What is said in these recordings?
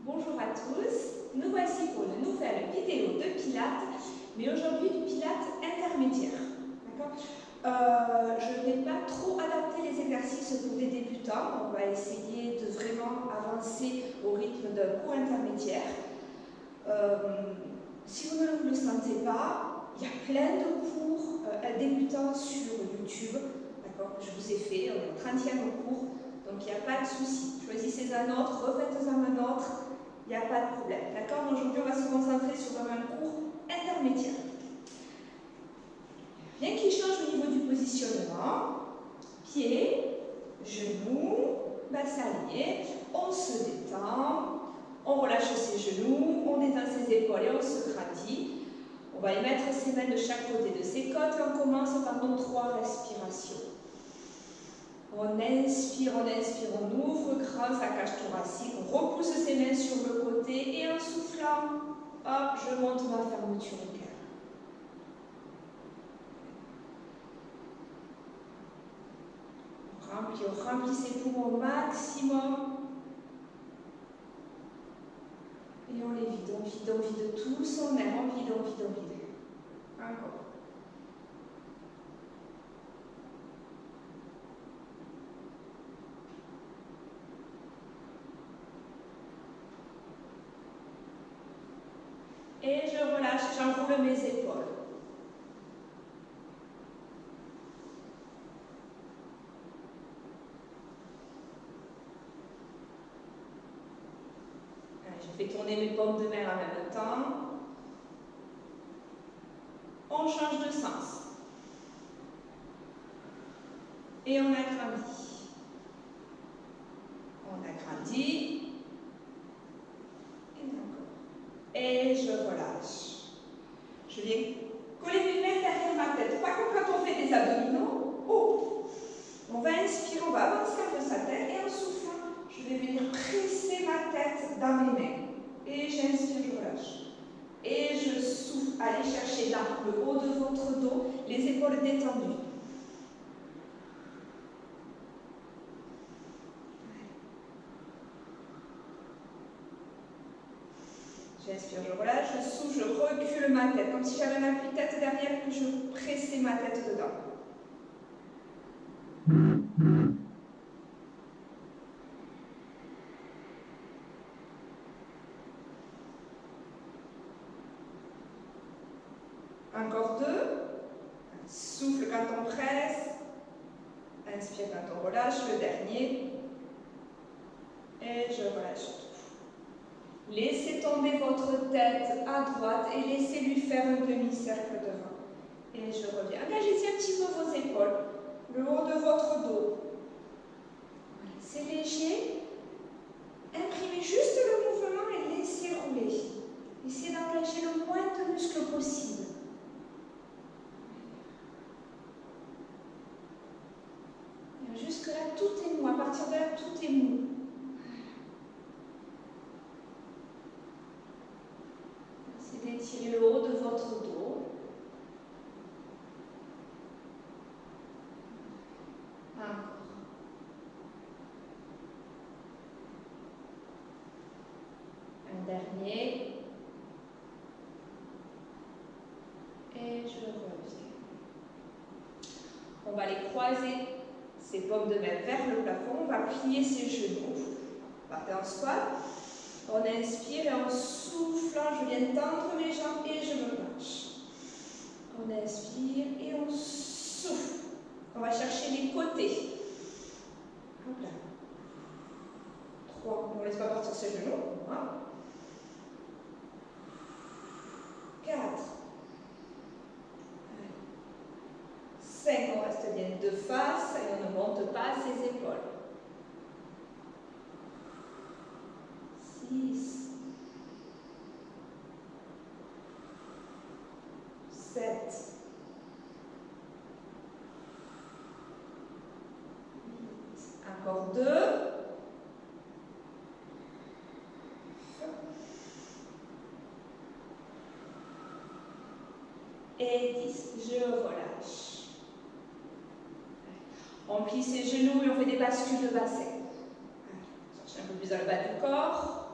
Bonjour à tous, nous voici pour une nouvelle vidéo de Pilates, mais aujourd'hui du Pilates intermédiaire. Je n'ai pas trop adapté les exercices pour des débutants, on va essayer de vraiment avancer au rythme d'un cours intermédiaire. Si vous ne le sentez pas, il y a plein de cours débutants sur YouTube, je vous ai fait, on est au 30e cours, donc il n'y a pas de souci. Choisissez un autre, refaites-en un autre, il n'y a pas de problème. D'accord? Aujourd'hui, on va se concentrer sur un cours intermédiaire. Bien qu'il change au niveau du positionnement, pieds, genoux, bassin aligné, on se détend, on relâche ses genoux, on détend ses épaules et on se grattit. On va y mettre ses mains de chaque côté de ses côtes et on commence par nos 3 respirations. On inspire, on ouvre grand sa cage thoracique, on repousse ses mains sur le côté et en soufflant, hop, je monte ma fermeture au cœur. On remplit ses poumons au maximum. Et on les vide, on vide tout son air, on vide. Encore. Et je relâche, j'enroule mes épaules. Je fais tourner mes paumes de main en même temps. On change de sens. Et on agrandit. On agrandit. Et encore. Et je relâche. Je viens coller mes mains derrière ma tête. Pas comme quand on fait des abdominaux. Oh. On va inspirer, on va avancer un peu sa tête. Et en soufflant, je vais venir presser ma tête dans mes mains. Et j'inspire, je relâche. Et je souffle. Allez chercher là, le haut de votre dos, les épaules détendues. J'inspire, je relâche, je souffle, je recule ma tête, comme si j'avais un appui-tête derrière que je pressais ma tête dedans. Encore 2. Souffle quand on presse. Inspire quand on relâche. Le dernier. Et je relâche tout. Laissez tomber votre tête à droite et laissez-lui faire un demi-cercle devant. Et je reviens. Engagez-y un petit peu vos épaules, le haut de votre dos. C'est léger. Imprimez juste le mouvement et laissez rouler. Essayez d'engager le moins de muscles possible. Jusque-là, tout est mou. À partir de là, tout est mou. C'est d'étirer le haut de votre dos. Encore. Un dernier. Et je reviens. On va les croiser. Ses paumes de main vers le plafond, on va plier ses genoux, partez en squat, on inspire et en soufflant, je viens tendre mes jambes et je me relâche. On inspire et on souffle. On va chercher les côtés. Hop là. 3, on ne laisse pas partir ses genoux. 4. 5, on reste bien de face et on ne monte pas ses épaules. 6, 7, 8, encore 2, et 10. Je relâche. On plie ses genoux et on fait des bascules de bassin. Cherchez un peu plus dans le bas du corps.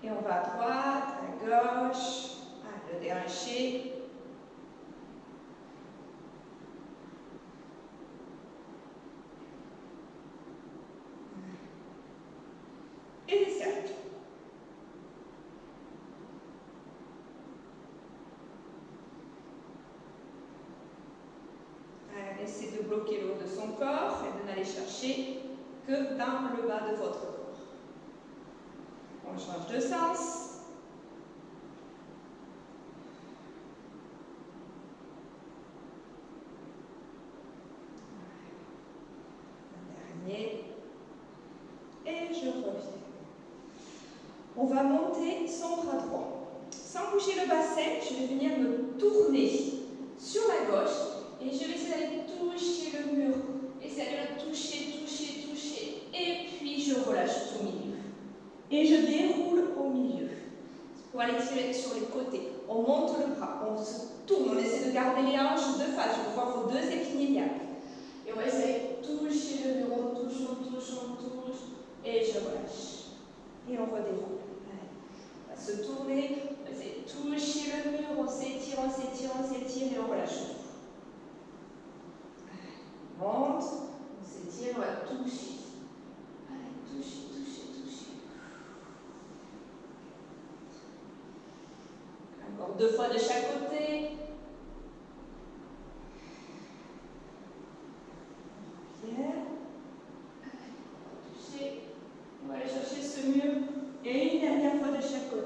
Et on va à droite, à gauche, le déhanché. Et des cercles. Essayez de bloquer le haut de son corps et de n'aller chercher que dans le bas de votre corps. On change de sens. Un dernier. Et je reviens. On va monter son bras droit. Sans bouger le bassin, je vais venir me tourner sur la gauche et je vais essayer d'aller toucher le mur. Essayer de le toucher, toucher, toucher. Et puis je relâche tout au milieu. Et je déroule au milieu. Pour aller tirer sur les côtés. On monte le bras, on se tourne, on essaie de garder les hanches de face. Je vois vos deux épinilles. Et on va essayer de toucher le mur. On touche, on touche, on touche. Et je relâche. Et on redéroule. On va se tourner, on va essayer de toucher le mur, on s'étire, on s'étire, on s'étire et on relâche tout. On monte, on s'étire, on va toucher. Allez, toucher, toucher, toucher. Encore 2 fois de chaque côté. Bien. Toucher. On va aller chercher ce mur. Et une dernière fois de chaque côté.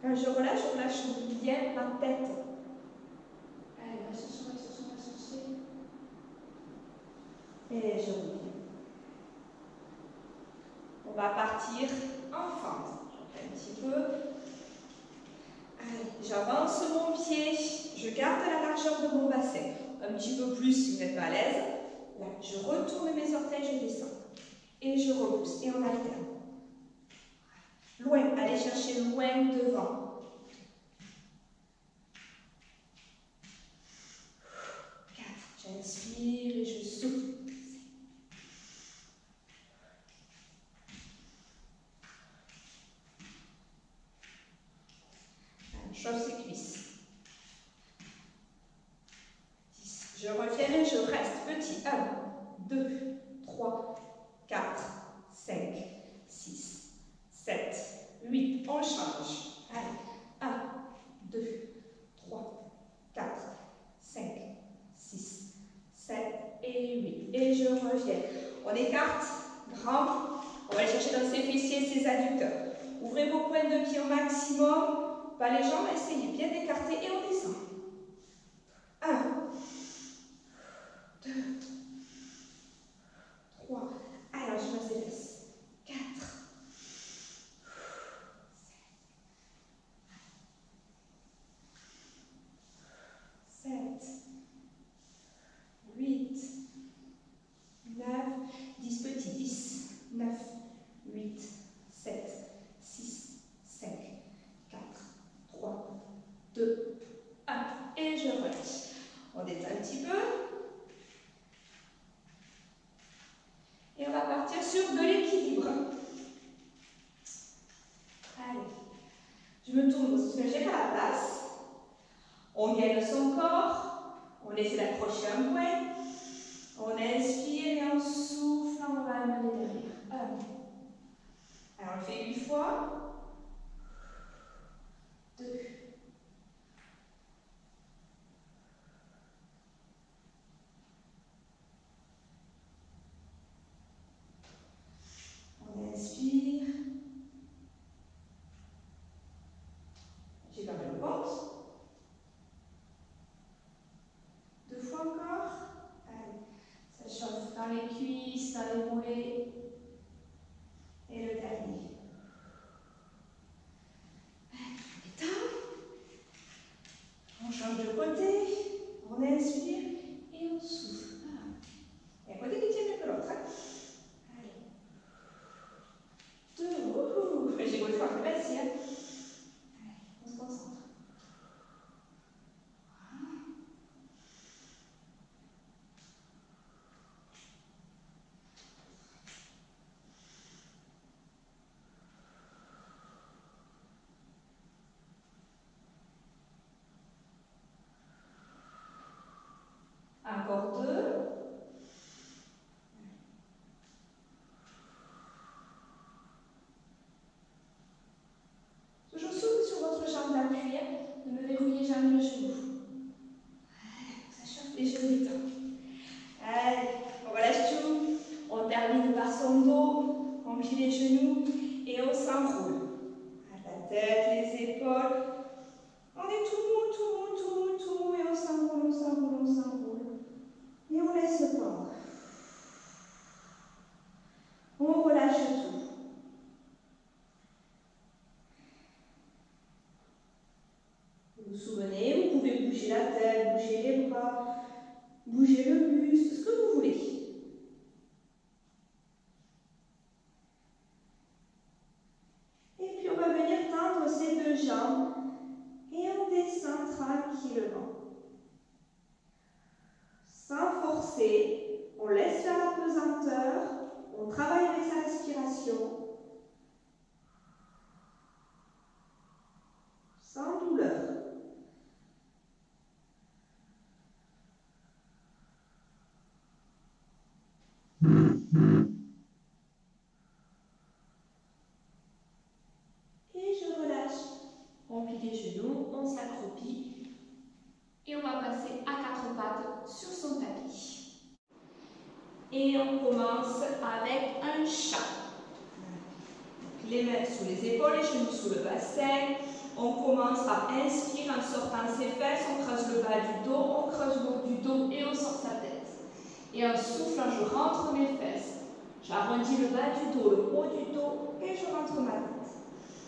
Quand je relâche bien ma tête. Allez, on va chercher, on va chercher, on va chercher. Et je reviens. On va partir en fente. Je fais un petit peu. Allez, j'avance mon pied. Je garde la largeur de mon bassin. Un petit peu plus si vous n'êtes pas à l'aise. Là, je retourne mes orteils, je descends. Et je repousse. Et on alterne. Loin, allez chercher loin devant. 4, j'inspire et je souffle. Allez, chauffe ses cuisses. 10. Je reviens et je reste petit. 1, 2, 3, 4, 5, 6, 7, 8. On change. Allez, 1, 2, 3, 4, 5, 6, 7 et 8. Et je reviens. On écarte, grand. On va aller chercher dans ses fessiers, ses adducteurs. Ouvrez vos pointes de pied au maximum. Pas les jambes, essayez bien d'écarter et on descend. 1, 2, 3. Alors, je masse les fesses. 4. 7, 8, 9, 10 petits, 10, 9, 8, 7, 6, 5, 4, 3, 2, 1. Et je relâche. On détend un petit peu. Et on va partir sur de l'équilibre. Allez. Je me tourne, j'ai pas la place. On gagne son corps. On essaie d'accrocher un point. On inspire et on souffle. On va amener derrière. 1. Alors on le fait 8 fois. 2. On inspire. J'ai perdu le compte. 2 fois encore. Allez, ça chauffe dans les cuisses, dans les mollets. Et le dernier. son dos, on plie les genoux et on s'enroule. La tête, les épaules. On est tout mou, tout mou, tout mou, tout mou et on s'enroule, on s'enroule, on s'enroule. Et on laisse pendre. On relâche tout. Vous vous souvenez, vous pouvez bouger la tête, bouger les bras, bouger le buste, ce que vous voulez. Et puis on va venir tendre ces deux jambes et on descend tranquillement. Sans forcer, on laisse faire la pesanteur, on travaille avec sa respiration. Sans douleur. Et je relâche. On plie les genoux, on s'accroupit et on va passer à quatre pattes sur son tapis. Et on commence avec un chat. Les mains sous les épaules, les genoux sous le bassin. On commence par inspirer en sortant ses fesses, on creuse le bas du dos, on creuse le haut du dos et on sort sa tête. Et en soufflant, je rentre mes fesses. J'arrondis le bas du dos, le haut du dos et je rentre ma tête.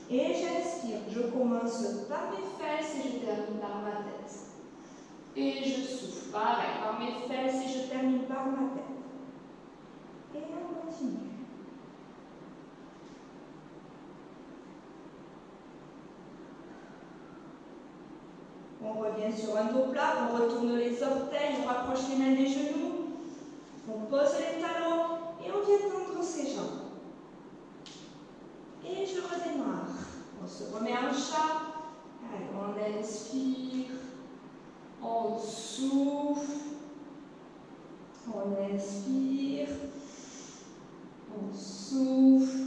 Et j'inspire, je commence par mes fesses et je termine par ma tête. Et je souffle pareil par mes fesses et je termine par ma tête. Et on continue. On revient sur un dos plat, on retourne les orteils, on rapproche les mains des genoux, on pose les talons et on vient tendre ses jambes. Et je redémarre. On se remet en chat. Allez, on inspire, on souffle, on inspire, on souffle,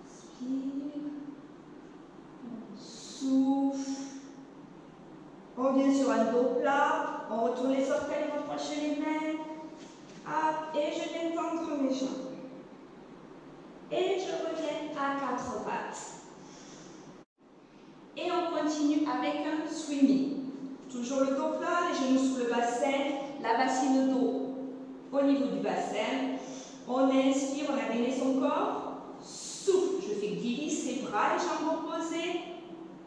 inspire. Souffle. On vient sur un dos plat. On retourne les orteils, on rapproche les mains. Hop, et je viens tendre mes jambes. Et je reviens à quatre pattes. Et on continue avec un swimming. Toujours le dos plat, les genoux sous le bassin, la bassine d'eau au niveau du bassin. On inspire, on a gainé son corps. Souffle, je fais glisser bras, les jambes opposées.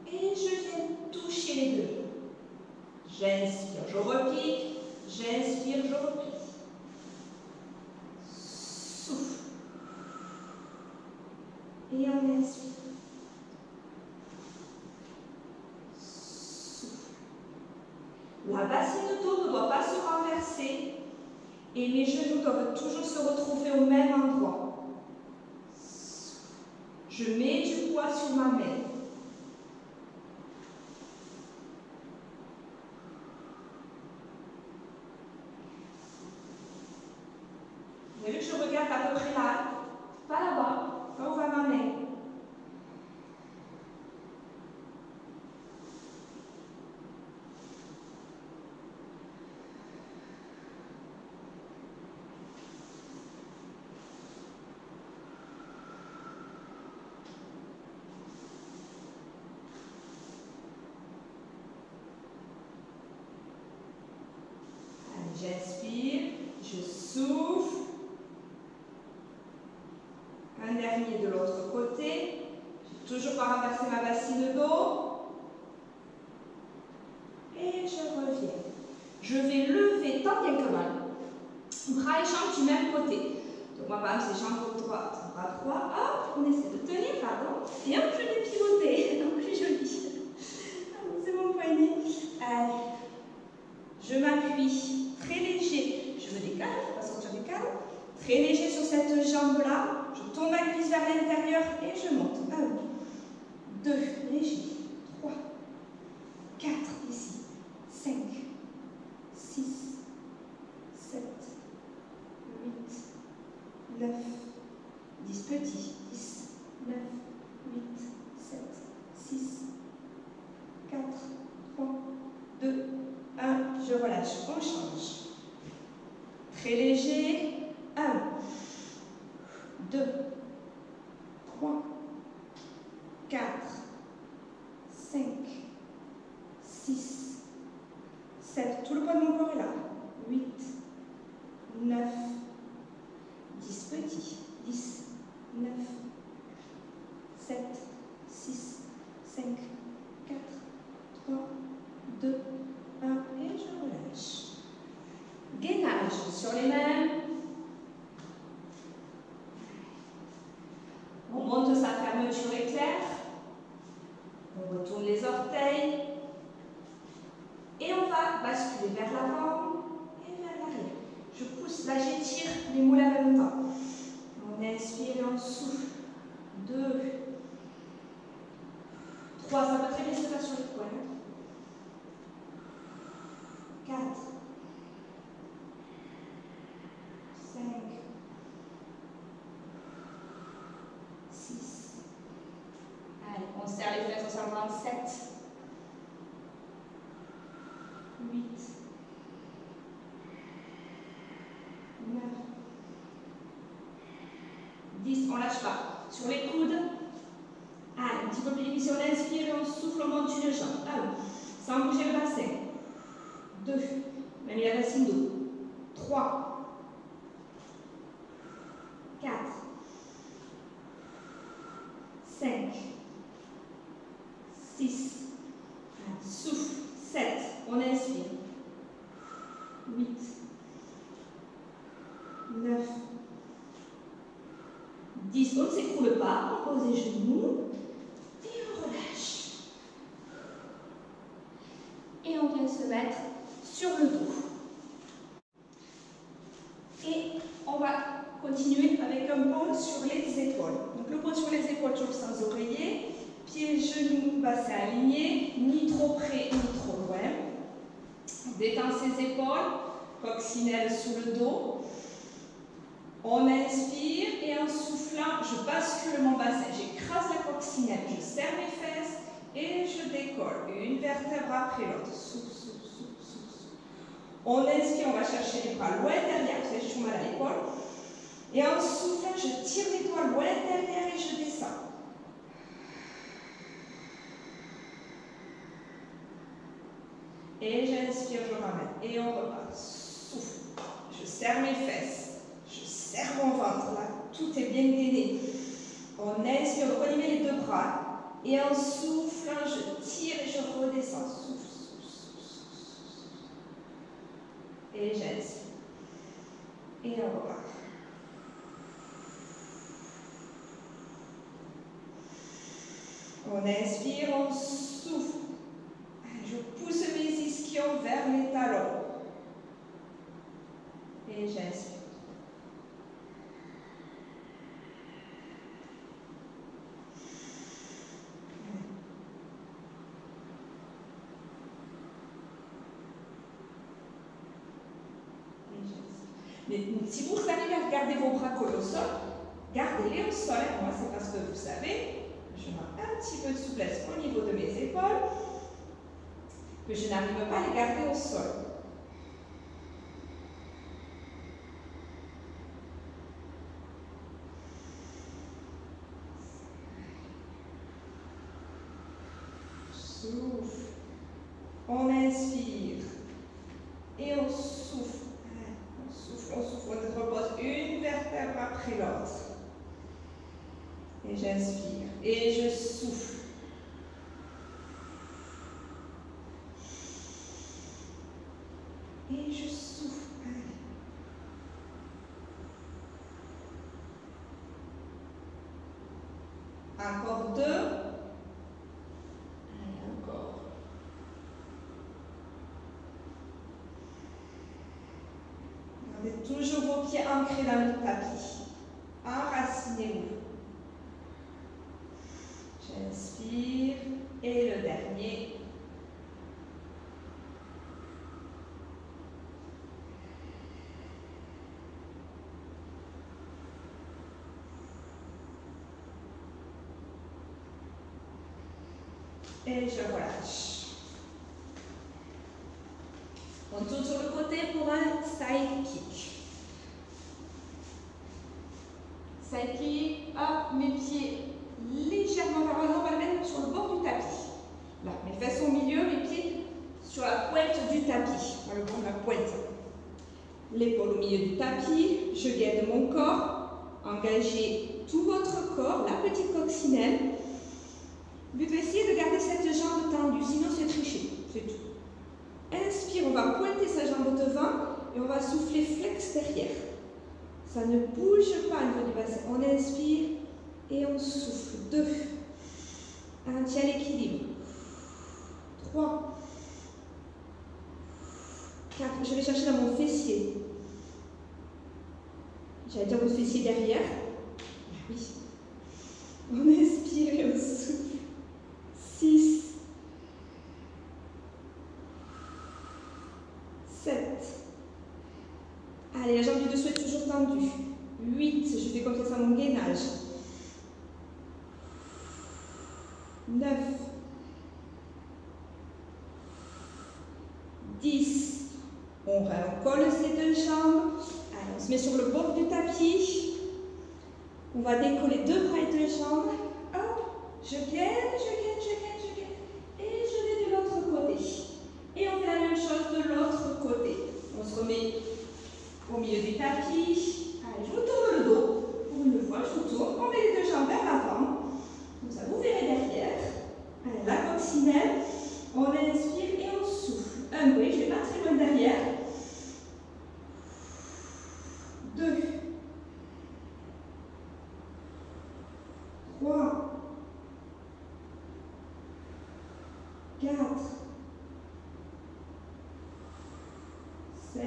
Et je viens toucher les deux. J'inspire, je replie. J'inspire, je replie. Souffle. Et on inspire. Souffle. La bassine d'eau ne doit pas se renverser. Et mes genoux doivent toujours se retrouver au même endroit. Je mets du poids sur ma main. Vous avez vu que je regarde à peu près là, pas là-bas, là où va ma main. J'inspire, je souffle. Un dernier de l'autre côté. Je n'ai toujours pas renversé ma bassine d'eau. Et je reviens. Je vais lever tant bien que mal. Bras et jambes du même côté. Donc moi, par exemple, c'est jambes droites, bras droit. Hop, on essaie de tenir, pardon. Et hop, je vais pivoter. Donc plus joli. C'est mon poignet. Allez. Je m'appuie. Très léger, je me décale, on va sortir du cadre. Très léger sur cette jambe-là. Je tourne ma cuisse vers l'intérieur et je monte. 1, 2, léger. 3, 4, ici. 5, 6, 7, 8, 9, 10 petits. 10, 9, 8, 7, 6, 4, 3, 2, 1, je relâche, on change. Très léger, 2, 3, 4, 5, 6, 7. Tout le poids de mon corps est là. 8, 9, 10 petits. 10, 9, 7, 6, 5, 4, 3, 2, 1 et je relâche. Gainage sur les mains. On monte sa fermeture éclair. On retourne les orteils. Et on va basculer vers l'avant et vers l'arrière. Je pousse, là j'étire les mollets en même temps. On inspire et on souffle. 2, 3, ça peut très bien se faire sur les poings. 4, 5, 6. Allez, on serre les fesses ensemble. 7, 8, 9, 10. On lâche pas. Sur les coudes. Allez, un petit peu plus difficile. On inspire et on souffle, on monte une jambe. Allez, sans bouger le bassin. 2, même il y a racine d'eau. 3, 4, 5, 6, souffle, 7, on inspire, 8, 9, 10, on ne s'écroule pas, on pose les genoux et on relâche. Et on vient se mettre sur le dos. Et on va continuer avec un pôle sur les épaules. Donc le pôle sur les épaules, toujours sans oreiller. Pieds, genoux, bassin aligné, ni trop près ni trop loin. On détend ses épaules, coccinelle sous le dos. On inspire et en soufflant, je bascule mon bassin. J'écrase la coccinelle, je serre mes fesses et je décolle. Une vertèbre après l'autre. Souffle, souffle, souffle, souffle. On inspire, on va chercher les bras loin derrière, vous savez, je suis mal à l'épaule. Et en soufflant, je tire les doigts loin derrière et je descends. Et j'inspire, je ramène. Et on repart. Souffle. Je serre mes fesses. Je serre mon ventre. Là, tout est bien gainé. On inspire, on remet les deux bras. Et en soufflant, je tire et je redescends. Souffle, souffle, souffle, souffle. Et j'inspire. Et on repart. On inspire, on souffle. Je pousse mes ischions vers les talons. Et j'inspire. Mais si vous arrivez à garder vos bras collés au sol, gardez-les au sol. Moi, c'est parce que vous savez, je mets un petit peu de souplesse au niveau de mes épaules, que je n'arrive pas à les garder au sol. Souffle. On inspire. Et on souffle. On souffle, on souffle. On repose une vertèbre après l'autre. Et j'inspire. Et je souffle. Et je souffle. Encore 2. Allez, encore. Gardez toujours vos pieds ancrés dans le tapis. Enracinez-vous. J'inspire. Et le dernier. Et je relâche. On tourne sur le côté pour un side kick. Cycler, hop, mes pieds légèrement vers l'avant, on va le mettre sur le bord du tapis. Là, mes fesses au milieu, mes pieds sur la pointe du tapis, par le bord de la pointe. L'épaule au milieu du tapis, je guide mon corps, engagez tout votre corps, la petite coccinelle. Le but essayer de garder cette jambe tendue, sinon c'est tricher, c'est tout. Inspire, on va pointer sa jambe devant et on va souffler flex derrière. Ça ne bouge pas au niveau du bassin. On inspire et on souffle. 2. On tient l'équilibre. 3. 4. Je vais chercher dans mon fessier. J'allais dire votre fessier derrière. Oui. On inspire et on souffle. 6. 7. Allez, la jambe du dessous est toujours tendue. 8. Je fais confiance à mon gainage. 9. 10. On colle ces deux jambes. Allez, on se met sur le bord du tapis. On va décoller deux bras et deux jambes. Hop, je gaine. Et je vais de l'autre côté. Et on fait la même chose de l'autre côté. On se remet au milieu du tapis. Allez, je vous tourne le dos. Pour une fois, je vous tourne. On met les deux jambes vers l'avant. Comme ça, vous verrez derrière. Allez, la coccinelle. On inspire et on souffle. Un bruit, je ne vais pas très loin derrière. 2. 3. 4. 5.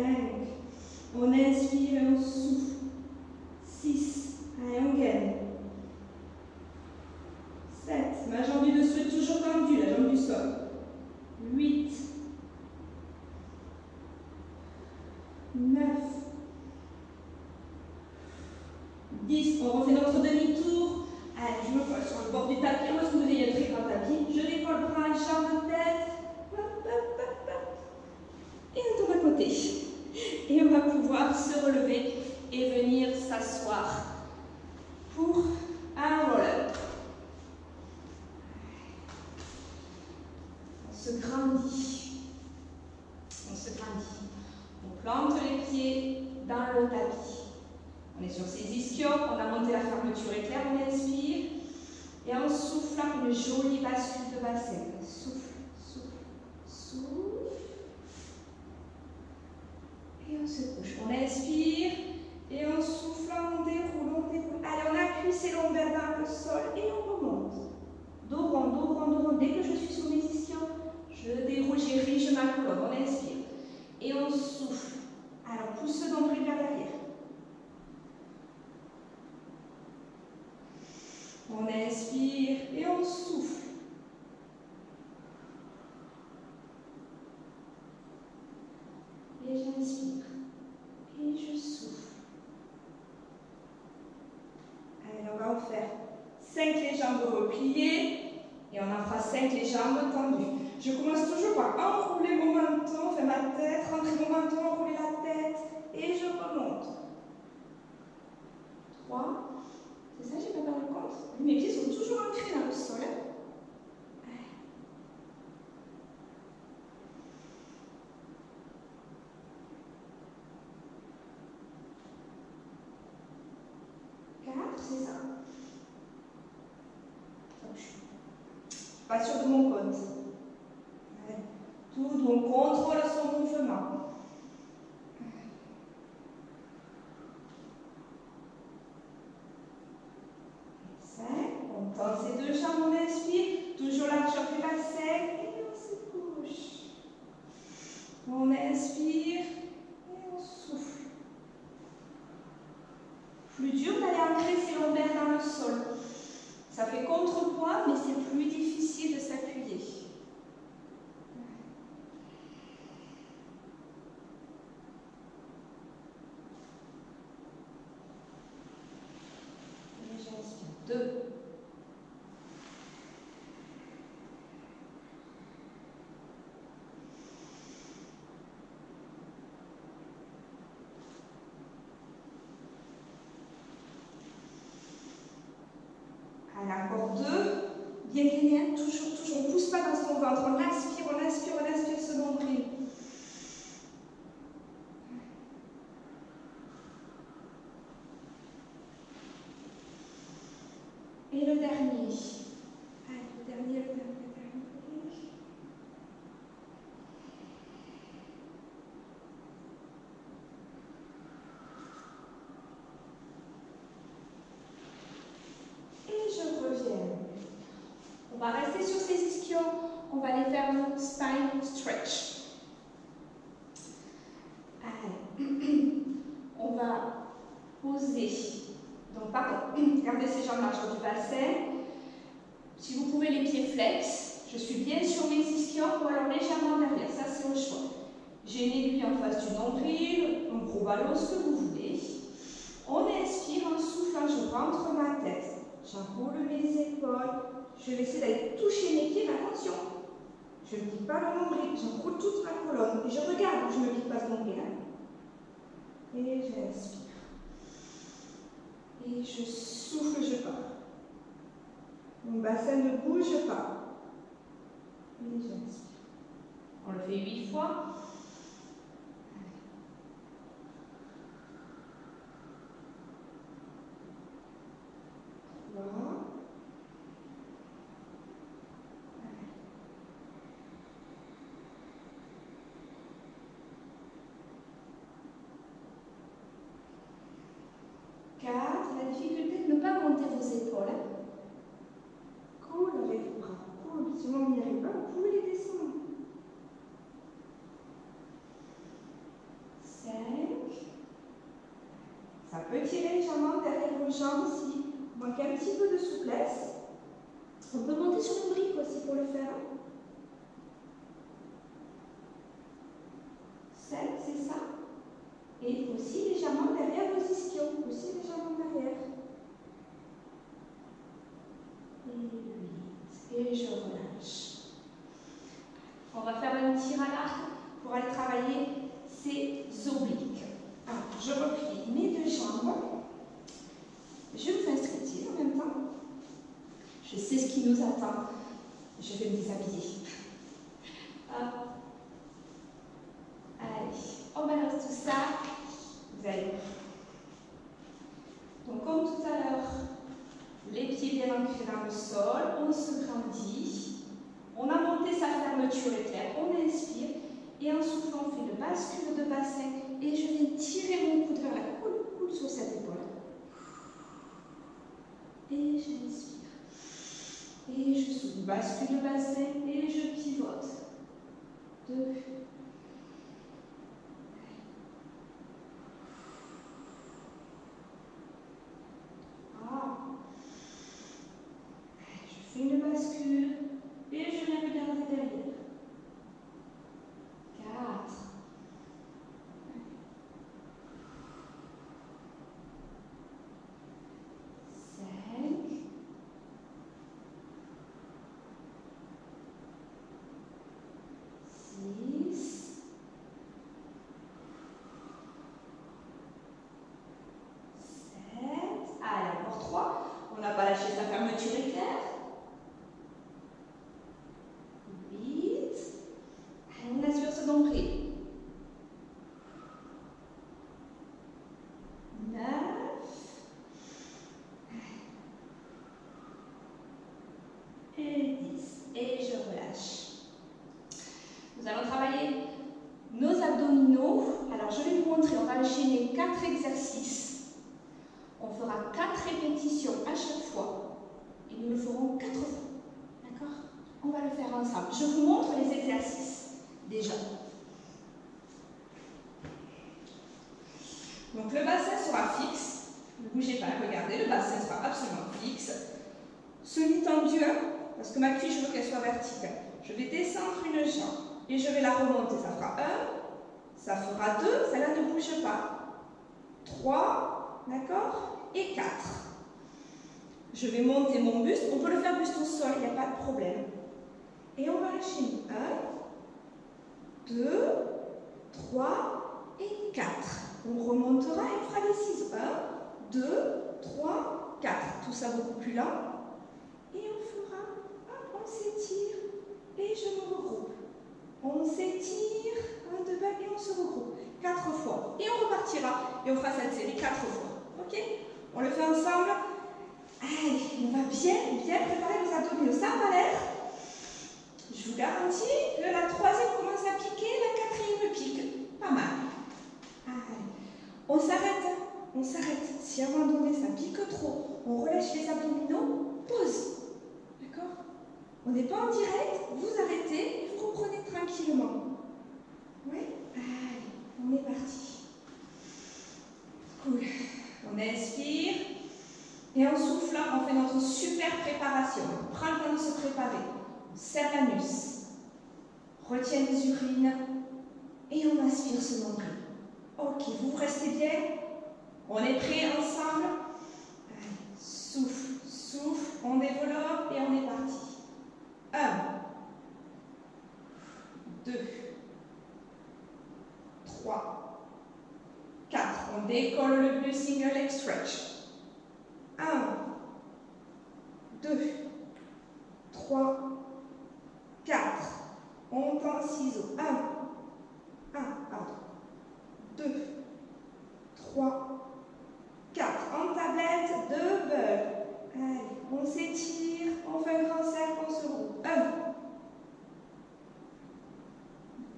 On inspire et on souffle. 6. Allez, on gagne. 7. Ma jambe du dessous est toujours tendue, la jambe du sol. 8. 9. 10. On refait notre demi-tour. Allez, je me colle sur le bord du tapis. Où est-ce que vous ayez un très grand tapis? Je décolle bras, jambes, tête. Hop, hop, hop, hop. Et on tombe à côté. Et on va pouvoir se relever et venir s'asseoir pour un roll-up. On se grandit. On se grandit. On plante les pieds dans le tapis. On est sur ses ischios, on a monté la fermeture éclair, on inspire et on souffle là pour une jolie bascule de bassin. Souffle, souffle, souffle. Et on se couche. On inspire et on souffle, on déroule, on déroule. Allez, on appuie ses lombaires dans le sol et on remonte. Dos rond, dos rond, dos rond. Dès que je suis sur mes ischios, je déroule, j'érige ma colonne. On inspire et on souffle. Alors, pousse le nombril vers derrière. On inspire et on souffle. Et j'inspire. Et je souffle. Allez, on va en faire 5 les jambes repliées. Et on en fera 5 les jambes tendues. Je commence toujours par enrouler mon menton, faire ma tête, rentrer mon menton, enrouler la tête. Et je remonte. 3. C'est ça, j'ai pas perdu le compte. Mes pieds sont toujours ancrés dans le sol. 4, c'est ça. Je suis pas sûre de mon compte. Tout, on contrôle son mouvement. 5, on tend ses deux jambes, on inspire, toujours la largeur du bassin, et on se couche. On inspire, et on souffle. Plus dur d'aller ancrer ses lombaires dans le sol. Ça fait contrepoids, mais c'est plus difficile de s'appuyer. Et j'inspire. 2. Allez, encore 2. Bien gainé, hein. Toujours. On ne pousse pas dans son ventre. On aspire ce nombril. Et le dernier. Allez, le dernier. Et je reviens. On va rester sur ces ischions. On va les faire un spine stretch. Allez. On va poser. Donc, pardon, gardez ces jambes larges du bassin. Si vous pouvez, les pieds flex. Je suis bien sur mes ischions ou alors légèrement derrière. Ça, c'est au choix. J'ai une aiguille en face du nombril, un gros ballon, ce que vous voulez. On inspire en soufflant. Je rentre ma tête. J'enroule mes épaules. Je vais essayer d'aller toucher mes pieds, mais attention. Je ne pique pas le nombril. J'enroule toute ma colonne. Et je regarde où je ne pique pas ce nombril. Et j'inspire. Et je souffle, je pars. Mon bassin ne bouge pas. Et j'inspire. On le fait 8 fois. Voilà. 4. La difficulté de ne pas monter vos épaules. Cool avec vos bras. Cool. Si on n'y arrive pas, vous pouvez les descendre. 5. Ça peut tirer légèrement derrière vos jambes aussi. Manque un petit peu de souplesse. On peut monter sur une brique aussi pour le faire. 7, c'est ça. Et aussi légèrement derrière vos ischions. Aussi légèrement derrière. Et 8. Et je relâche. On va faire un tir à l'arc pour aller travailler ces obliques. Alors, je replie mes 2 jambes. Je vous fais un stretching en même temps. Je sais ce qui nous attend. Je vais me déshabiller. Hop. Allez, on balance tout ça. Vous allez. Donc, comme tout à l'heure, les pieds bien ancrés dans le sol, on se grandit. On a monté sa fermeture éclair, on inspire. Et en soufflant, on fait le bascule de bassin. Et je viens tirer mon coude vers la coude sur cette épaule. Et j'inspire. Et je souffle, bascule le bassin et je pivote. 2. 3. Je fais une bascule et je viens regarder derrière. 4. 5. 6. 7. Allez, encore 3. On n'a pas lâché sa fermeture éclair. 8. Allez, on aspire ce nombril. 9. Et 10. Et je relâche. Nous allons travailler nos abdominaux. Alors, je vais vous montrer. On va enchaîner 4 exercices. On fera 4 répétitions à chaque fois. Et nous le ferons 4 fois. D'accord? On va le faire ensemble. Je vous montre les exercices. Déjà. Donc, le bassin sera fixe. Ne bougez pas. Regardez, le bassin sera absolument fixe. Semi-tendu, parce que ma cuisse, je veux qu'elle soit verticale. Je vais descendre une jambe. Et je vais la remonter. Ça fera 1, ça fera 2, celle-là ne bouge pas. 3, d'accord? Et 4. Je vais monter mon buste. On peut le faire buste au sol, il n'y a pas de problème. Et on va enchaîner 1, 2, 3 et 4. On remontera et on fera les 6. 1, 2, 3, 4. Tout ça beaucoup plus lent. et on fera, hop, on s'étire et je me regroupe. On s'étire, 1, 2 vagues et on se regroupe. 4 fois. Et on repartira et on fera cette série 4 fois. Ok? On le fait ensemble. Allez, on va bien préparer nos abdominaux. Ça a l'air. Je vous garantis que la troisième commence à piquer, la quatrième pique. Pas mal. Allez. On s'arrête. Si à un moment donné ça pique trop, on relâche les abdominaux, pause. D'accord? On n'est pas en direct, vous arrêtez et vous reprenez tranquillement. Oui? Allez, on est parti. Cool. On inspire. Et en soufflant, on fait notre super préparation. On prend le temps de se préparer. On serre l'anus. Retient les urines. Et on aspire ce nombril. Ok, vous restez bien. On est prêts ensemble. Allez, souffle, on développe et on est parti. 1, 2, 3, 4. On décolle le buste, single leg stretch. 1, 2, 3, 4. On tend ciseaux. 1, pardon. 2, 3, 4. En tablette, double. Allez, on s'étire, on fait un grand cercle, on se roule. 1,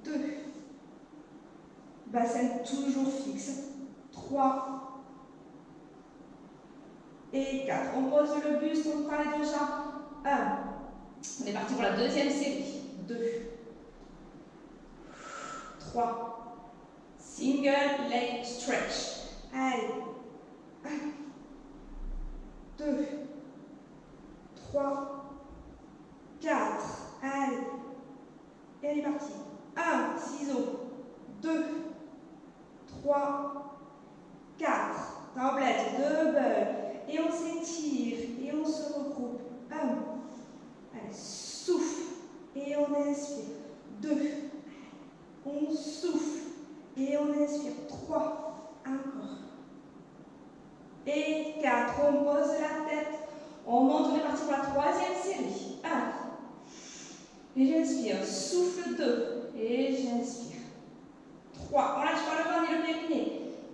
2, bassin toujours fixe. 3 et 4. On pose le buste, on prend les deux jambes. 1. On est parti pour la deuxième série. 2, 3. Single leg stretch. Allez. 1, 2, 3, 4. Allez. Et elle est partie. 1, ciseaux. 2, 3, 4. Tablette, double. Et on s'étire. Et on se regroupe. 1. Allez, souffle. Et on inspire. 2. On souffle. Et on inspire. 3. Encore. Et 4. On pose la tête. On monte. On est parti pour la troisième série. 1. Et j'inspire. Souffle 2. Et j'inspire. 3. On lâche pas le ventre ni le périnée.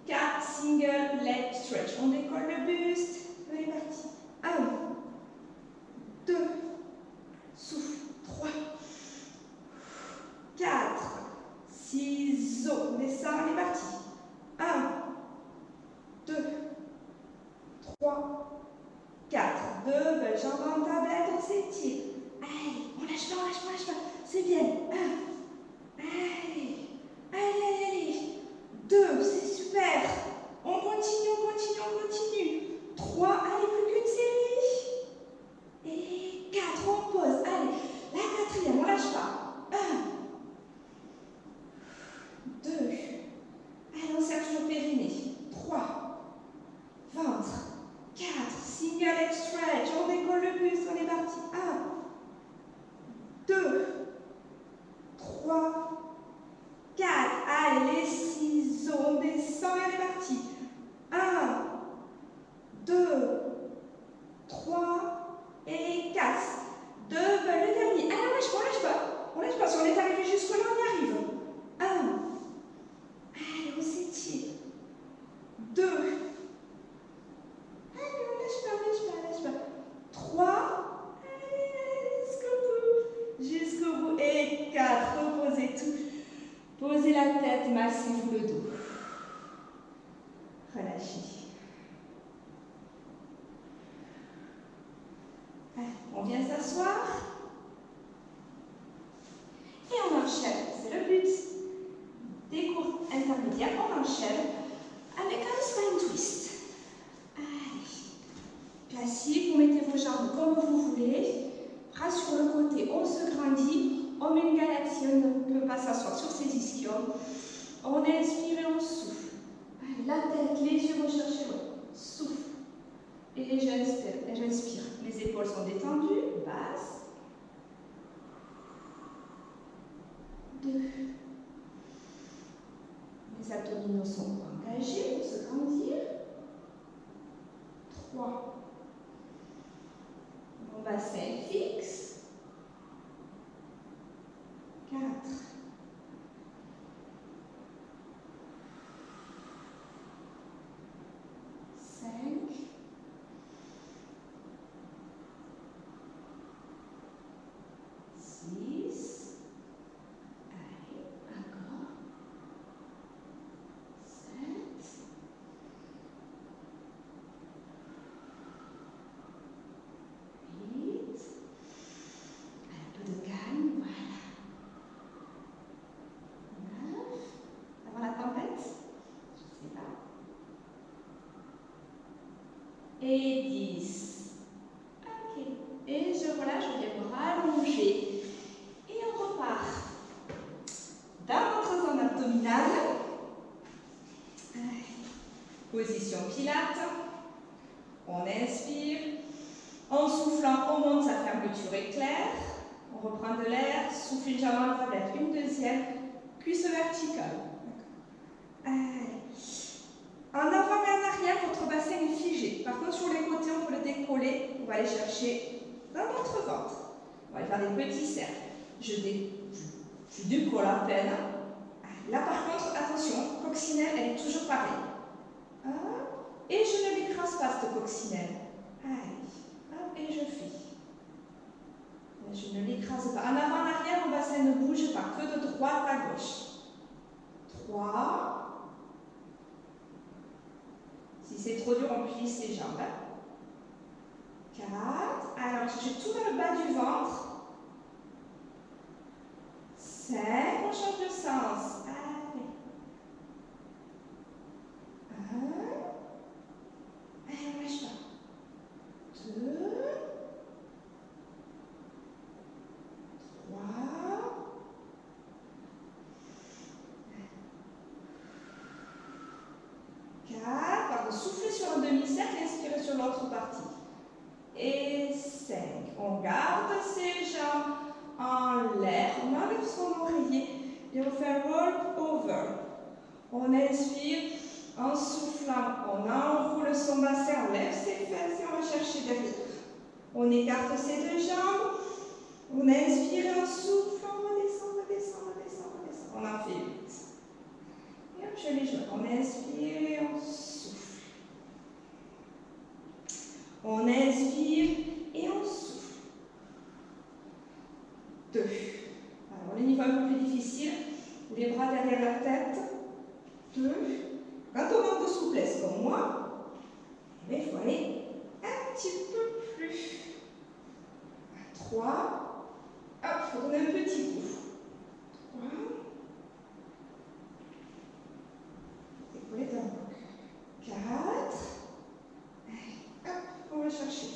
4. Single leg stretch. On décolle le buste. On est parti. 1. 2. Souffle. 3. 4. Ciseaux. On descend. On est parti. 1. 2. 3. 4. Double. Jambes en tablette. On s'étire. Allez. On lâche pas. C'est bien. 1. Allez. 2. C'est super. On continue. 3. Allez, plus qu'une série. Et 4. On pose. Allez. La quatrième. On lâche pas. 1. 2. Allez, on serre sur le périnée. 3. Ventre. 4. Single leg stretch. On décolle le buste. On est parti. 1. 2. 3. 4. Allez, les ciseaux. On descend et on est parti. 1. 2. 3. Et 4. Double, le dernier. Allez, on lâche pas. Si on est arrivé jusque-là, on y arrive. 1. Allez, on s'étire. 2. Allez, on lâche pas. 3. Allez, jusqu'au bout. Et 4. Reposez tout. Posez la tête, massez-vous le dos. Relâchez. On vient s'asseoir. Et on enchaîne. C'est le but. Des cours intermédiaires, on enchaîne avec un spine twist. Allez. Classique, vous mettez vos jambes comme vous voulez. Bras sur le côté, on se grandit. On met une galette si on ne peut pas s'asseoir sur ses ischions. On inspire et on souffle. Allez, la tête, les yeux recherchés. Souffle. Et j'inspire. Les épaules sont détendues, basses. 2. Les abdominaux sont engagés pour se grandir. 3. Ton bassin fixe. 4. 5. 6. Allez, encore. 7. 8. Un peu de calme, voilà. 9. Avant la tempête? Je ne sais pas. Et 10. Ok. Et je relâche les bras allongés. Et on repart. Dans notre zone abdominale. Position pilates. On inspire. En soufflant, on monte sa fermeture éclair. On reprend de l'air. Souffle une jambe en travers. Une deuxième. Cuisse verticale. Allez. En avant et en arrière, votre bassin est figé. Par contre, sur les côtés, on peut le décoller. On va aller chercher dans notre ventre. On va aller faire des petits cercles. Je décolle à peine. Là, par contre, attention, coccinelle, elle est toujours pareille. Et je ne l'écrase pas, cette coccinelle. Allez, hop, et je fais. Je ne l'écrase pas. En avant, en arrière, mon bassin ne bouge pas, que de droite à gauche. 3. Si c'est trop dur, on plie ses jambes. 4. Alors, j'ai tout dans le bas du ventre. 5. On change de sens. Allez. 1. Allez, on ne lâche pas. 2. 3. 4. Pardon, soufflez sur un demi-cercle, inspirez sur l'autre partie. Et 5. On garde ses jambes en l'air, on enlève son oreiller et on fait un roll over. On inspire, en soufflant, on enroule son bassin, on lève ses fesses et on va chercher derrière. On écarte ses deux jambes, on inspire et on souffle, on redescend, redescend, redescend, redescend. On en fait 8. Et hop, je les joins. On inspire et on souffle. On inspire et on souffle. 2. Alors, le niveau un peu plus difficile, les bras derrière la tête. 2. Quand on manque de souplesse comme moi, il faut aller un petit peu plus. 3. Hop, il faut donner un petit coup. 3. Décoller d'un bloc. 4. Allez, hop, on va chercher.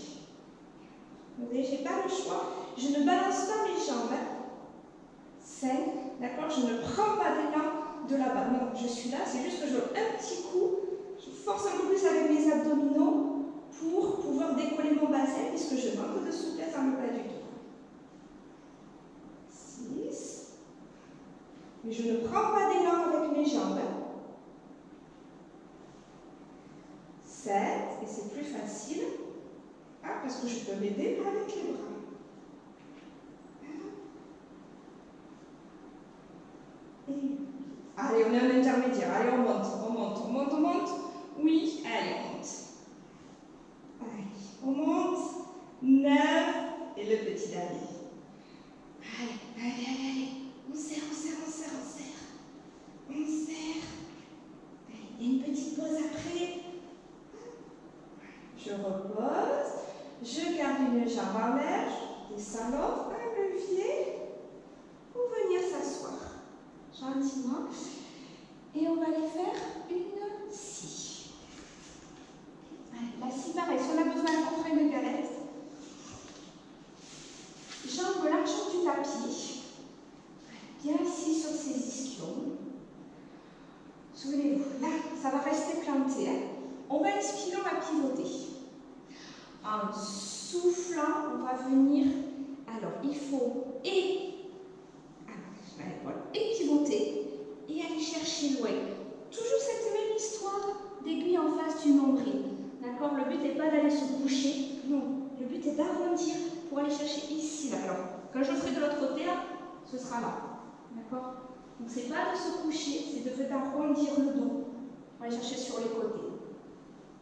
Vous voyez, je n'ai pas le choix. Je ne balance pas mes jambes. 5. D'accord, je ne prends pas d'élan de là-bas. Non, je suis là, c'est juste que je donne un petit coup. Je force un peu plus avec mes abdominaux pour pouvoir décoller mon bassin puisque je manque de souplesse dans le bas du dos. 6. Mais je ne prends pas d'élan avec mes jambes. 7. Et c'est plus facile. Parce que je peux m'aider avec les bras. Allez, on est en intermédiaire. Allez, on monte, on monte, on monte, on monte. Oui, allez, on monte. Allez, on monte. 9. Et le petit dernier. Allez, allez, allez, allez. On serre, on serre, on serre, on serre. On serre. Allez, il y a une petite pause après. Je repose. Je garde une jambe en l'air. Je descends l'autre. Un levier. Pour venir s'asseoir. Gentiment. Et on va aller faire une scie. La scie, pareil, si on a besoin encore faire une galette. Jambes large du tapis. Bien assis sur ses ischions. Souvenez-vous, là, ça va rester planté. On va inspirer, on va pivoter. En soufflant, on va venir. Alors, il faut et pivoter et aller chercher loin. Toujours cette même histoire d'aiguille en face du nombril. D'accord? Le but n'est pas d'aller se coucher. Non, le but est d'arrondir aller chercher ici, là. Alors, quand je ferai de l'autre côté, là, ce sera là. D'accord? Donc, c'est pas de se coucher, c'est de faire arrondir le dos. On va aller chercher sur les côtés.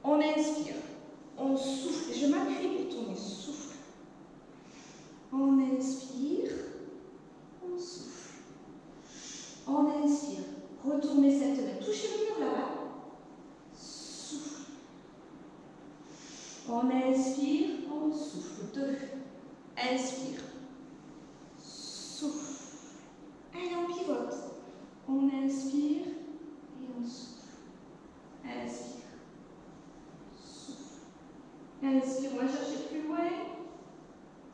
On inspire, on souffle. Je m'appuie pour tourner. Souffle. On inspire, on souffle. On inspire. Retournez cette main. Touchez le mur là-bas. Souffle. On inspire, on souffle. 2. Inspire. Souffle. Allez, on pivote. On inspire et on souffle. Inspire. Souffle. Inspire, on va chercher plus loin.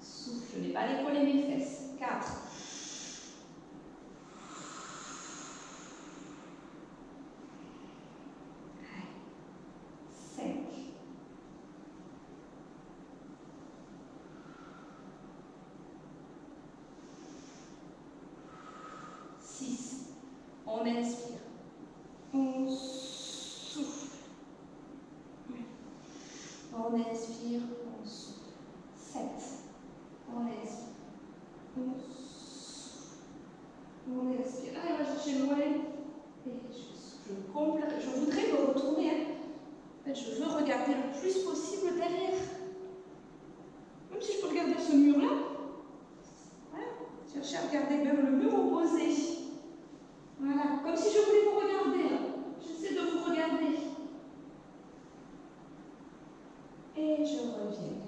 Souffle. Je n'ai pas l'épaule et mes fesses. 4. 5. 6. On inspire. On souffle. On inspire, on souffle. 7. On inspire. On souffle. On inspire. Allez, on va chercher loin. Et je souffle. Je voudrais me retourner. En fait, je veux regarder le plus possible derrière. Même si je peux regarder ce mur-là. Voilà. Chercher à regarder vers le mur opposé. Voilà. Comme si je voulais vous regarder. J'essaie de vous regarder. Et je reviens.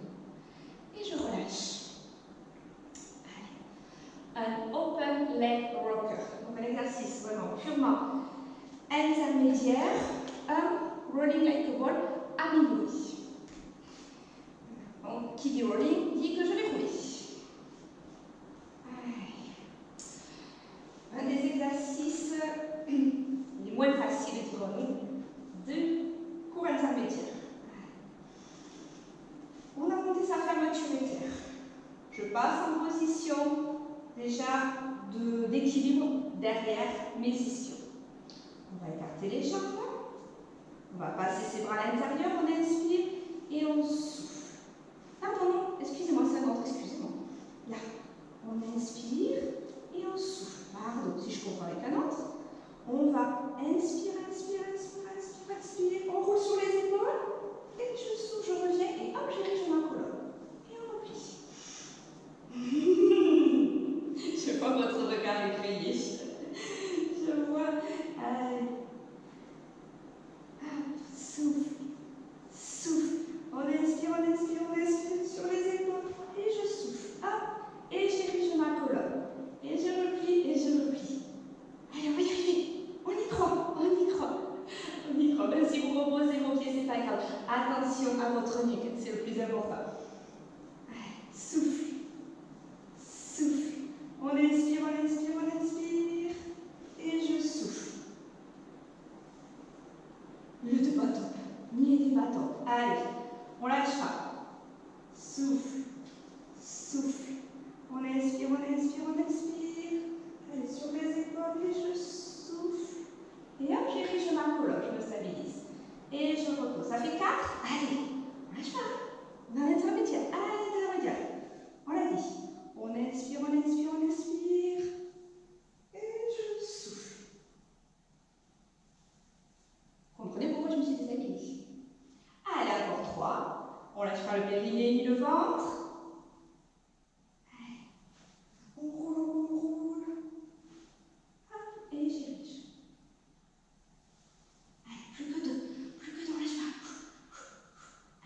Et je relâche. Allez. Un open leg rocker. Donc un exercice vraiment purement intermédiaire. Un rolling like a ball à mi-roulis. Donc qui dit rolling dit que je vais rouler. Un des exercices les moins faciles, dirons-nous, de cours intermédiaire. On a monté sa fermeture éclair. Je passe en position déjà d'équilibre derrière mes ischios. On va écarter les jambes. On va passer ses bras à l'intérieur. On inspire et on souffle. Pardon, non, excusez-moi, c'est un autre, excusez-moi. Là, on inspire et on souffle. Pardon, si je comprends avec un autre. On va inspirer, inspirer, inspirer, inspirer, inspirer. On roule sur les épaules. Et je souffle, je reviens et hop, j'érige ma colonne. Et on replie. Je vois votre regard effrayé. Je vois. Allez. Hop, souffle. Souffle. On inspire, on inspire, on inspire sur les épaules. Et je souffle. Hop. Et j'érige ma colonne. Et je replie, et je replie. Allez, on va y arriver. On y croit, on y croit. On y croit. Même si vous reposez vos pieds, c'est pas grave. Attention à votre nuque, c'est le plus important. Souffle. Souffle. On inspire, on inspire, on inspire. Et je souffle. Le deux pas top. Ni des pas top. Allez, on lâche pas. Souffle. Souffle. On inspire, on inspire, on inspire. Allez, sur les épaules et je souffle. Et hop, j'érige ma colonne, je me stabilise. Et je repose. Ça fait 4. Allez, on lâche pas. On a l'intermédiaire. Allez, l'intermédiaire. On l'a dit. On inspire, on inspire, on inspire. Et je souffle. Comprenez pourquoi je me suis déshabillée. Allez, encore 3. On lâche pas le périnée ni le ventre. Allez. On roule, on roule. Hop, et j'érige. Allez, plus que 2, on lâche pas.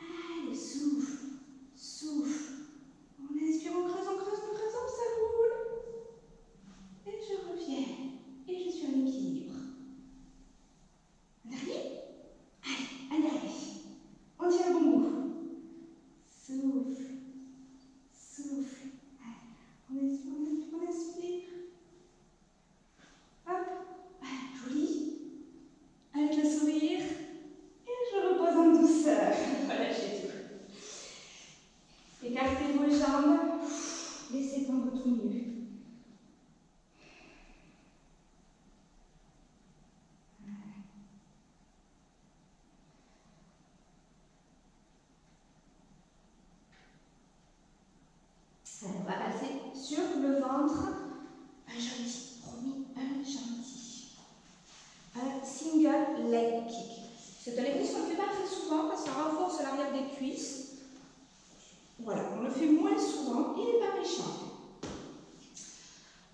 Allez, souffle, souffle. On inspire, on creuse, ça roule. Et je reviens. Et je suis en équilibre. Un dernier. Allez, un dernier. On tient le bon bout. Souffle, sur le ventre. Un gentil, promis, un gentil. Un single leg kick. C'est un exercice qu'on ne fait pas très souvent parce que ça renforce l'arrière des cuisses. Voilà, on le fait moins souvent, il n'est pas méchant.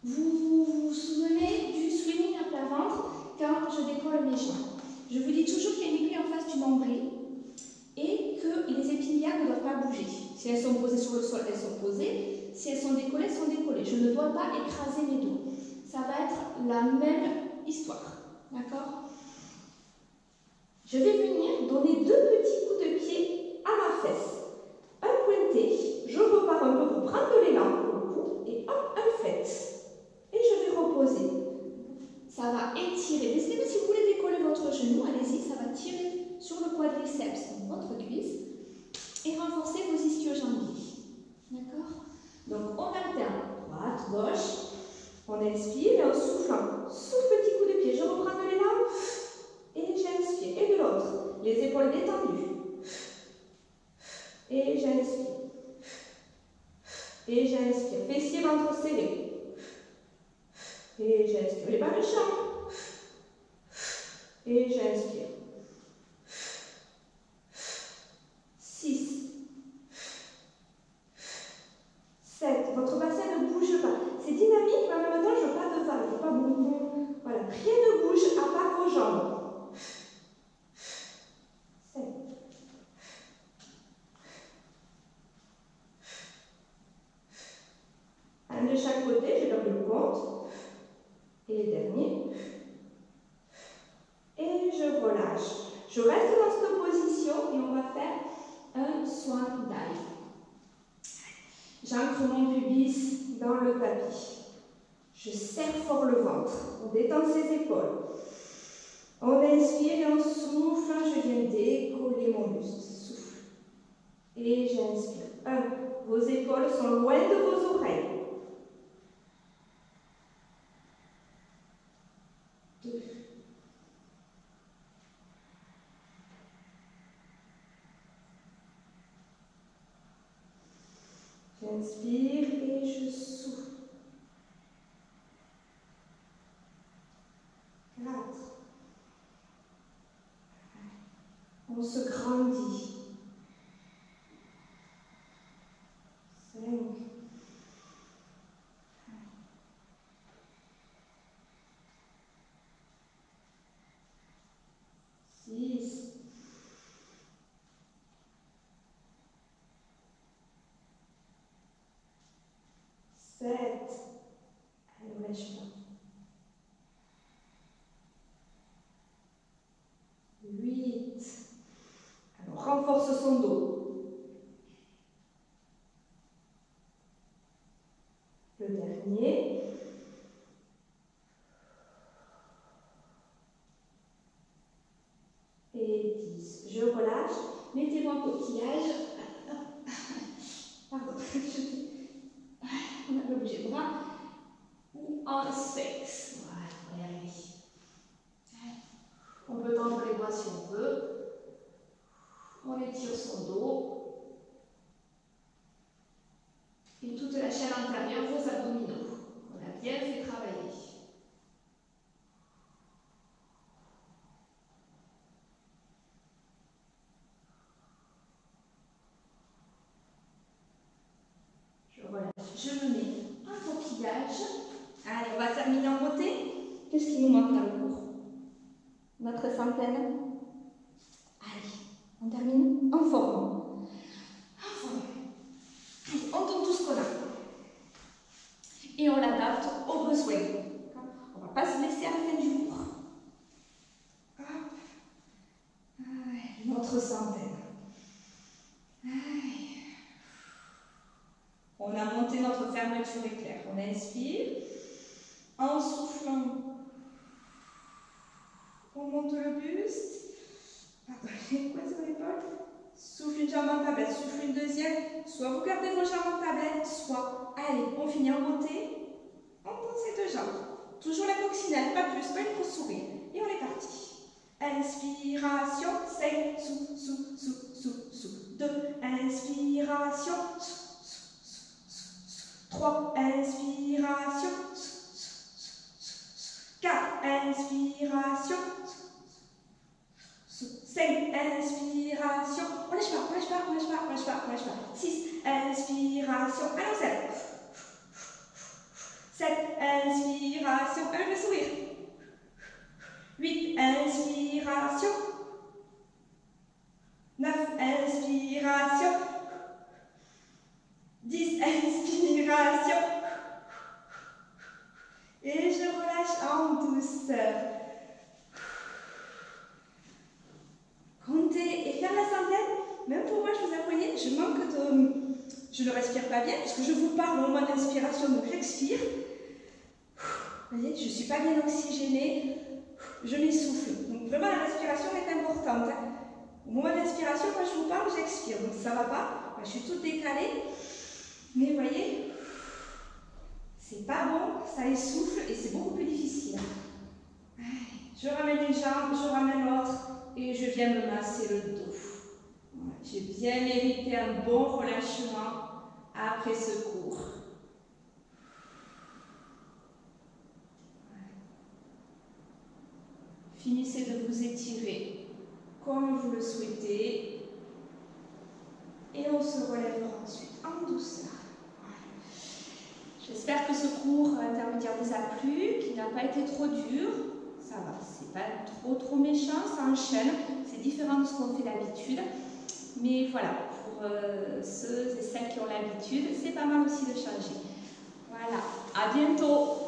Vous vous souvenez du swinging à plat ventre quand je décolle mes jambes. Je vous dis toujours qu'il y a une aiguille en face du nombril et que les épinières ne doivent pas bouger. Si elles sont posées sur le sol, elles sont posées. Si elles sont décollées, elles sont décollées. Je ne dois pas écraser mes dos. Ça va être la même histoire. D'accord? Je vais venir donner 2 petits coups de pied à ma fesse. Un pointé, je repars un peu pour prendre de l'élan pour le coup, et hop, un fait. Et je vais reposer. Ça va étirer. N'hésitez pas, si vous voulez décoller votre genou, allez-y, ça va tirer sur le quadriceps, donc votre cuisse, et renforcer vos ischio-jambiers. D'accord? Donc on alterne droite, gauche, on inspire et en soufflant, souffle petit coup de pied, je reprends de l'élan, et j'inspire, et de l'autre, les épaules détendues. Et j'inspire. Et j'inspire. Fessier, ventre serré. Et j'inspire. Il n'est pas méchant. Et j'inspire. 6. 7. Votre bassin ne bouge pas. C'est dynamique, mais en même temps, je ne veux pas de vague. Je ne veux pas boum. Voilà. Rien ne bouge à part vos jambes. 7. Un de chaque côté, j'ai perdu le compte. Et dernier. Et je relâche. Je reste dans cette position et on va faire un swan dive. J'ancre mon pubis dans le tapis. Je serre fort le ventre. On détend ses épaules. On inspire et on souffle. Je viens décoller mon buste. Souffle. Et j'inspire. 1. Vos épaules sont loin de vos oreilles. 2. J'inspire et je souffle. 4. On se grandit. 5. 6. 7. Allez, on lâche pas. 8. Alors, renforce son dos. Le dernier. Et 10. Je relâche. Mettez-vous en coquillage. Pardon. On a pas bougé le bras. Ou en sphinx. Voilà, on va y arriver. On peut tendre les bras si on veut. On étire son dos. Et toute la chaîne intérieure, vos abdominaux. On a bien fait travailler. Je relâche. Je me mets un coquillage. Allez, on va terminer en beauté. Qu'est-ce qui nous manque dans le cours? Notre centaine. Allez, on termine en forme. En forme. Allez, on tourne tout ce qu'on a. Et on l'adapte aux besoins. On ne va pas se laisser à la fin du cours. Notre centaine. On a monté notre fermeture éclair. On inspire. En soufflant, on monte le buste. Pardon, j'ai quoi sur l'épaule? Souffle une jambe en tablette, souffle une deuxième. Soit vous gardez vos jambes en tablette, soit, allez, on finit en beauté. On tend ces 2 jambes. Toujours la coccinelle, pas plus, pas une grosse souris. Et on est parti. Inspiration, 5, sous. 2. Inspiration, sous. 3. 3, inspiration. 4, inspiration. 5, inspiration. On lâche pas, on lâche pas, on lâche pas, on lâche pas, on lâche pas. 6, inspiration. Allez, on serre. 7, inspiration. Avec le sourire. 8, inspiration. 9, inspiration. 10, inspiration. Et je relâche en douceur. Compter et faire la centaine, même pour moi, je vous avoue, je manque de... Je ne respire pas bien, puisque je vous parle au moment d'inspiration, donc j'expire. Vous voyez, je ne suis pas bien oxygénée, je m'essouffle. Donc vraiment, la respiration est importante. Au moment d'inspiration, moi je vous parle, j'expire, donc ça ne va pas. Je suis toute décalée, mais vous voyez, c'est pas bon, ça essouffle et c'est beaucoup plus difficile. Je ramène une jambe, je ramène l'autre. Et je viens me masser le dos. Voilà. J'ai bien mérité un bon relâchement après ce cours. Voilà. Finissez de vous étirer comme vous le souhaitez. Et on se relèvera ensuite en douceur. Voilà. J'espère que ce cours intermédiaire vous a plu, qu'il n'a pas été trop dur. Ça va, c'est pas trop méchant, ça enchaîne, c'est différent de ce qu'on fait d'habitude. Mais voilà, pour ceux et celles qui ont l'habitude, c'est pas mal aussi de changer. Voilà, à bientôt!